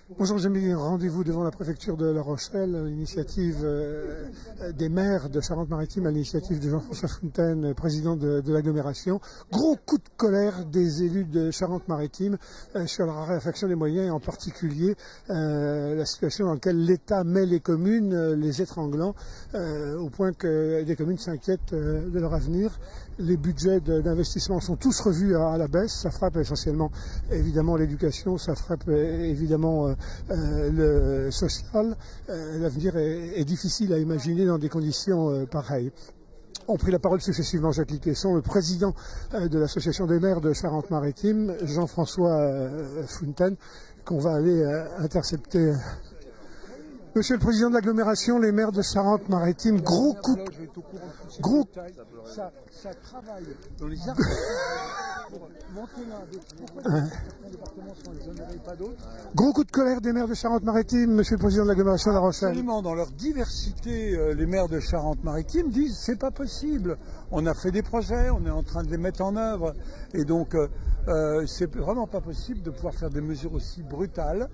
Bonjour, j'ai mis rendez-vous devant la préfecture de La Rochelle, l'initiative des maires de Charente-Maritime à l'initiative de Jean-François Fontaine, président de l'agglomération. Gros coup de colère des élus de Charente-Maritime sur la raréfaction des moyens et en particulier la situation dans laquelle l'État met les communes, les étranglant, au point que des communes s'inquiètent de leur avenir. Les budgets d'investissement sont tous revus à la baisse. Ça frappe essentiellement évidemment l'éducation, ça frappe évidemment le social. L'avenir est difficile à imaginer dans des conditions pareilles. Ont pris la parole successivement Jacques Liquesson, le président de l'association des maires de Charente-Maritime, Jean-François Fontaine, qu'on va aller intercepter. Monsieur le président de l'agglomération, les maires de Charente-Maritime, gros coup ça travaille dans les arts pour monter l'un d'autres. Départements sont exonérés, pas d'autres. Gros coup de colère des maires de Charente-Maritime, monsieur le président de l'agglomération de La Rochelle. Absolument, dans leur diversité, les maires de Charente-Maritime disent c'est pas possible. On a fait des projets, on est en train de les mettre en œuvre, et donc c'est vraiment pas possible de pouvoir faire des mesures aussi brutales.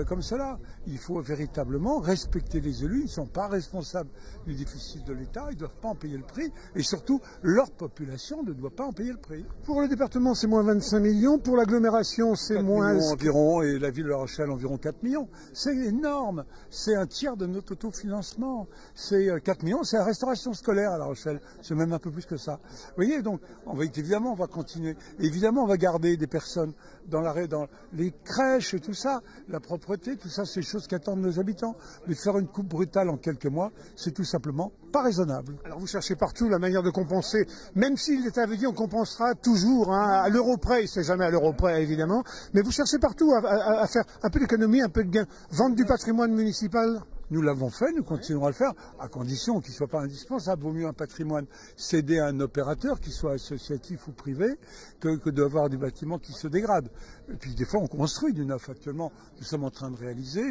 Comme cela. Il faut véritablement respecter les élus. Ils ne sont pas responsables du déficit de l'État. Ils ne doivent pas en payer le prix. Et surtout, leur population ne doit pas en payer le prix. Pour le département, c'est moins 25 millions. Pour l'agglomération, c'est moins... environ. Et la ville de La Rochelle, environ 4 millions. C'est énorme. C'est un tiers de notre autofinancement. C'est 4 millions. C'est la restauration scolaire à La Rochelle. C'est même un peu plus que ça. Vous voyez, donc, évidemment, on va continuer. Évidemment, on va garder des personnes dans les crèches et tout ça. La propreté, tout ça, c'est des choses qu'attendent nos habitants. Mais faire une coupe brutale en quelques mois, c'est tout simplement pas raisonnable. Alors vous cherchez partout la manière de compenser, même si l'État avait dit on compensera toujours, à l'euro près, c'est jamais à l'euro près évidemment, mais vous cherchez partout à faire un peu d'économie, un peu de gain. Vendre du patrimoine municipal. Nous l'avons fait, nous continuerons à le faire, à condition qu'il ne soit pas indispensable. Vaut mieux un patrimoine cédé à un opérateur, qu'il soit associatif ou privé, que d'avoir des bâtiments qui se dégradent. Et puis des fois, on construit du neuf. Actuellement, nous sommes en train de réaliser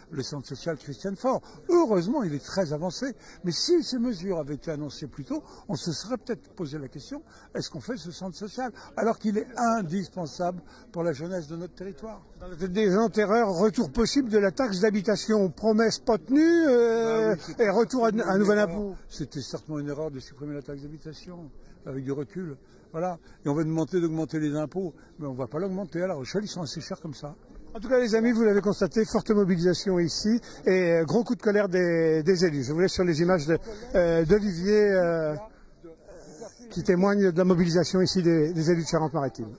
le centre social Christiane Faure. Heureusement, il est très avancé. Mais si ces mesures avaient été annoncées plus tôt, on se serait peut-être posé la question, est-ce qu'on fait ce centre social alors qu'il est indispensable pour la jeunesse de notre territoire? Dans la tête des gens, terreur, retour possible de la taxe d'habitation, promesse pas tenue et retour à un nouvel impôt. C'était certainement une erreur de supprimer la taxe d'habitation, avec du recul. Voilà. Et on va d'augmenter les impôts, mais on ne va pas l'augmenter. À La Rochelle, ils sont assez chers comme ça. En tout cas, les amis, vous l'avez constaté, forte mobilisation ici et gros coup de colère des élus. Je vous laisse sur les images d'Olivier qui témoignent de la mobilisation ici des élus de Charente-Maritime.